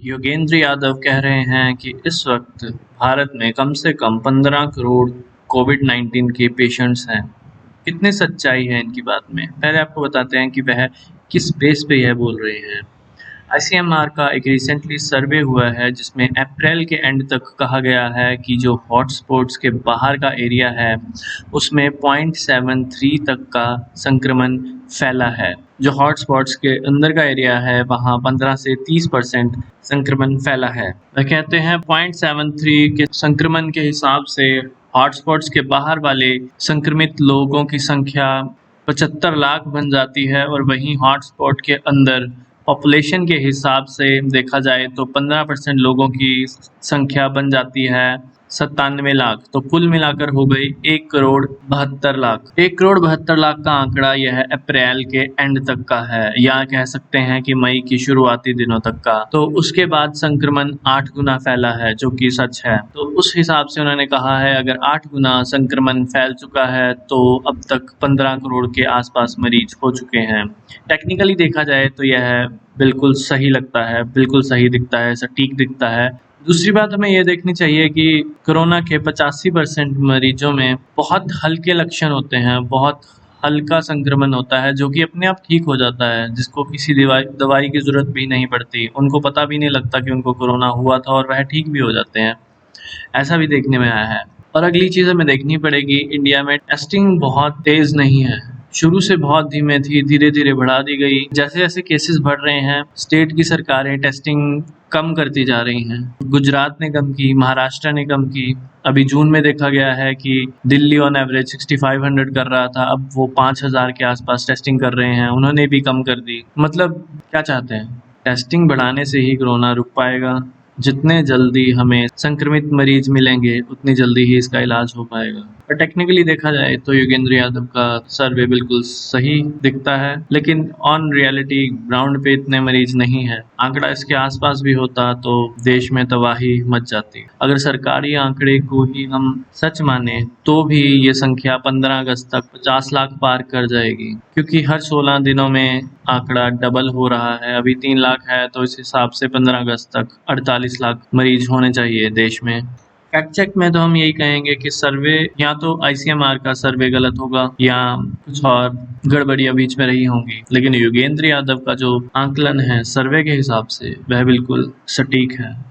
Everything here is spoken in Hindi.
योगेंद्र यादव कह रहे हैं कि इस वक्त भारत में कम से कम 15 करोड़ कोविड-19 के पेशेंट्स हैं। कितनी सच्चाई है इनकी बात में? पहले आपको बताते हैं कि वह किस बेस पे यह बोल रहे हैं। आईसीएमआर का एक रिसेंटली सर्वे हुआ है जिसमें अप्रैल के एंड तक कहा गया है कि जो हॉटस्पॉट्स के बाहर का एरिया है उसमें 0.73 तक का संक्रमण फैला है। जो हॉटस्पॉट्स के अंदर का एरिया है वहाँ 15 से 30% संक्रमण फैला है। वह कहते हैं 0.73 के संक्रमण के हिसाब से हॉटस्पॉट्स के बाहर वाले संक्रमित लोगों की संख्या 75 लाख बन जाती है और वहीं हॉटस्पॉट के अंदर पॉपुलेशन के हिसाब से देखा जाए तो 15% लोगों की संख्या बन जाती है 97 लाख। तो कुल मिलाकर हो गई 1,72,00,000। 1,72,00,000 का आंकड़ा यह अप्रैल के एंड तक का है, या कह सकते हैं कि मई की शुरुआती दिनों तक का। तो उसके बाद संक्रमण 8 गुना फैला है, जो कि सच है। तो उस हिसाब से उन्होंने कहा है अगर 8 गुना संक्रमण फैल चुका है तो अब तक 15 करोड़ के आसपास मरीज हो चुके हैं। टेक्निकली देखा जाए तो यह बिल्कुल सही लगता है, बिल्कुल सही दिखता है, सटीक दिखता है। दूसरी बात हमें ये देखनी चाहिए कि कोरोना के 85% मरीजों में बहुत हल्के लक्षण होते हैं, बहुत हल्का संक्रमण होता है जो कि अपने आप ठीक हो जाता है, जिसको किसी दवाई की ज़रूरत भी नहीं पड़ती। उनको पता भी नहीं लगता कि उनको कोरोना हुआ था और वह ठीक भी हो जाते हैं। ऐसा भी देखने में आया है। और अगली चीज़ हमें देखनी पड़ेगी, इंडिया में टेस्टिंग बहुत तेज़ नहीं है। शुरू से बहुत धीमे थी, धीरे-धीरे बढ़ा दी गई। जैसे-जैसे केसेस बढ़ रहे हैं, स्टेट की सरकारें टेस्टिंग कम करती जा रही हैं। गुजरात ने कम की, महाराष्ट्र ने कम की। अभी जून में देखा गया है कि दिल्ली ऑन एवरेज 6500 कर रहा था, अब वो 5000 के आसपास टेस्टिंग कर रहे हैं, उन्होंने भी कम कर दी। मतलब क्या चाहते हैं? टेस्टिंग बढ़ाने से ही कोरोना रुक पाएगा। जितने जल्दी हमें संक्रमित मरीज मिलेंगे उतनी जल्दी ही इसका इलाज हो पाएगा। और टेक्निकली देखा जाए तो योगेंद्र यादव का सर्वे बिल्कुल सही दिखता है, लेकिन ऑन रियलिटी ग्राउंड पे इतने मरीज नहीं है। आंकड़ा इसके आसपास भी होता तो देश में तबाही मच जाती। अगर सरकारी आंकड़े को ही हम सच माने तो भी ये संख्या 15 अगस्त तक 50 लाख पार कर जाएगी, क्योंकि हर 16 दिनों में आंकड़ा डबल हो रहा है। अभी 3 लाख है तो इस हिसाब से 15 अगस्त तक 48 लाख मरीज होने चाहिए देश में। फैक्ट चेक में तो हम यही कहेंगे कि सर्वे या तो आईसीएमआर का सर्वे गलत होगा या कुछ और गड़बड़ियां बीच में रही होंगी, लेकिन योगेंद्र यादव का जो आंकलन है सर्वे के हिसाब से वह बिल्कुल सटीक है।